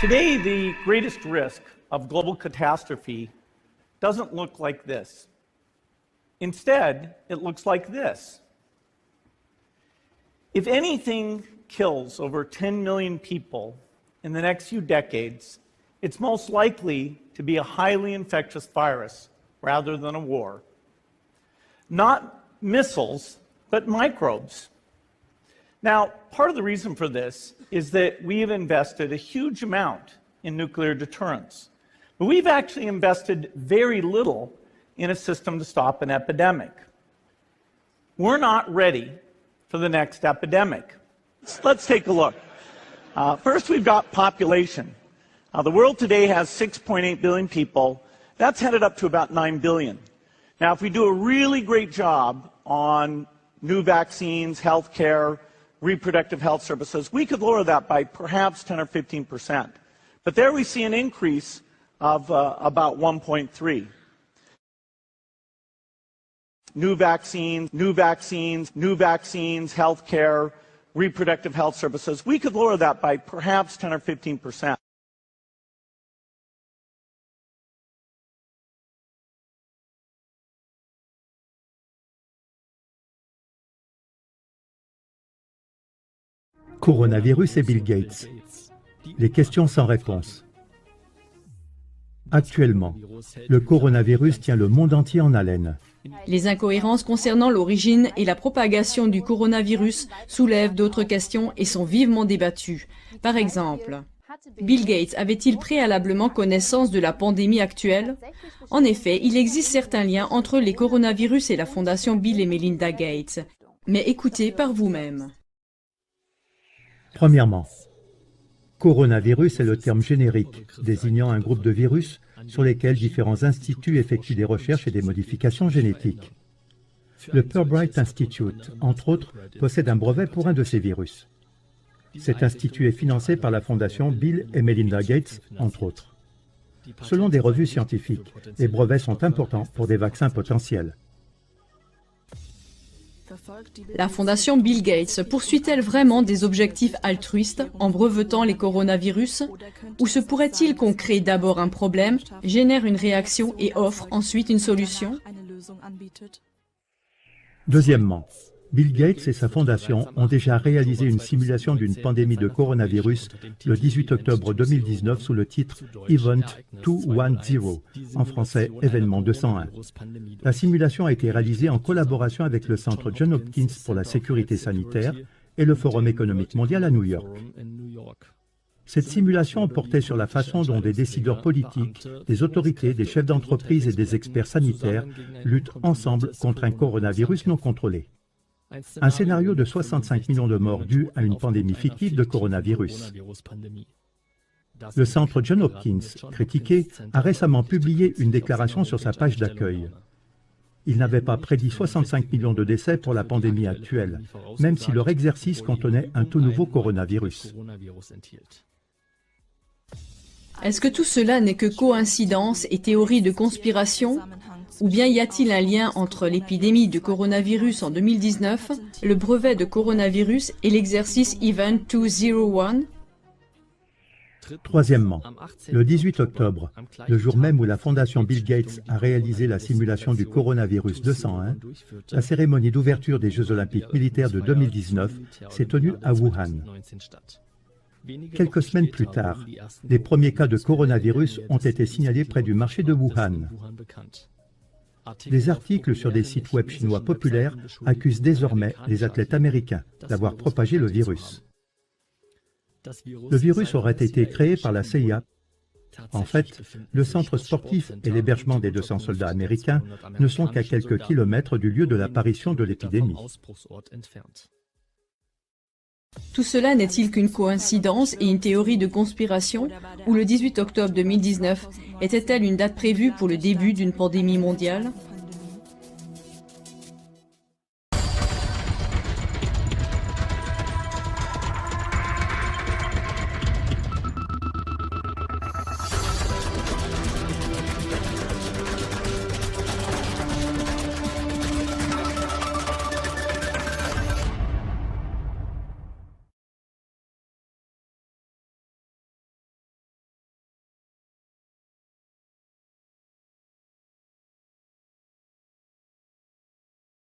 Today, the greatest risk of global catastrophe doesn't look like this. Instead, it looks like this. If anything kills over 10 million people in the next few decades, it's most likely to be a highly infectious virus rather than a war. Not missiles, but microbes. Now, part of the reason for this is that we have invested a huge amount in nuclear deterrence. But we've actually invested very little in a system to stop an epidemic. We're not ready for the next epidemic. Let's take a look. First, we've got population. The world today has 6.8 billion people. That's headed up to about 9 billion. Now, if we do a really great job on new vaccines, healthcare, reproductive health services, we could lower that by perhaps 10 or 15%. But there we see an increase of about 1.3. New vaccines, healthcare, reproductive health services, we could lower that by perhaps 10 or 15%. Coronavirus et Bill Gates. Les questions sans réponse. Actuellement, le coronavirus tient le monde entier en haleine. Les incohérences concernant l'origine et la propagation du coronavirus soulèvent d'autres questions et sont vivement débattues. Par exemple, Bill Gates avait-il préalablement connaissance de la pandémie actuelle? En effet, il existe certains liens entre les coronavirus et la fondation Bill et Melinda Gates. Mais écoutez par vous-même. Premièrement, coronavirus est le terme générique désignant un groupe de virus sur lesquels différents instituts effectuent des recherches et des modifications génétiques. Le Purbright Institute, entre autres, possède un brevet pour un de ces virus. Cet institut est financé par la fondation Bill et Melinda Gates, entre autres. Selon des revues scientifiques, les brevets sont importants pour des vaccins potentiels. La fondation Bill Gates poursuit-elle vraiment des objectifs altruistes en brevetant les coronavirus? Ou se pourrait-il qu'on crée d'abord un problème, génère une réaction et offre ensuite une solution? Deuxièmement, Bill Gates et sa fondation ont déjà réalisé une simulation d'une pandémie de coronavirus le 18 octobre 2019 sous le titre Event 210, en français Événement 201. La simulation a été réalisée en collaboration avec le Centre Johns Hopkins pour la sécurité sanitaire et le Forum économique mondial à New York. Cette simulation portait sur la façon dont des décideurs politiques, des autorités, des chefs d'entreprise et des experts sanitaires luttent ensemble contre un coronavirus non contrôlé. Un scénario de 65 millions de morts dû à une pandémie fictive de coronavirus. Le centre Johns Hopkins, critiqué, a récemment publié une déclaration sur sa page d'accueil. Il n'avait pas prédit 65 millions de décès pour la pandémie actuelle, même si leur exercice contenait un tout nouveau coronavirus. Est-ce que tout cela n'est que coïncidence et théorie de conspiration? Ou bien y a-t-il un lien entre l'épidémie de coronavirus en 2019, le brevet de coronavirus et l'exercice Event 201? Troisièmement, le 18 octobre, le jour même où la fondation Bill Gates a réalisé la simulation du coronavirus 201, la cérémonie d'ouverture des Jeux olympiques militaires de 2019 s'est tenue à Wuhan. Quelques semaines plus tard, les premiers cas de coronavirus ont été signalés près du marché de Wuhan. Des articles sur des sites web chinois populaires accusent désormais les athlètes américains d'avoir propagé le virus. Le virus aurait été créé par la CIA. En fait, le centre sportif et l'hébergement des 200 soldats américains ne sont qu'à quelques kilomètres du lieu de l'apparition de l'épidémie. Tout cela n'est-il qu'une coïncidence et une théorie de conspiration? Ou le 18 octobre 2019 était-elle une date prévue pour le début d'une pandémie mondiale?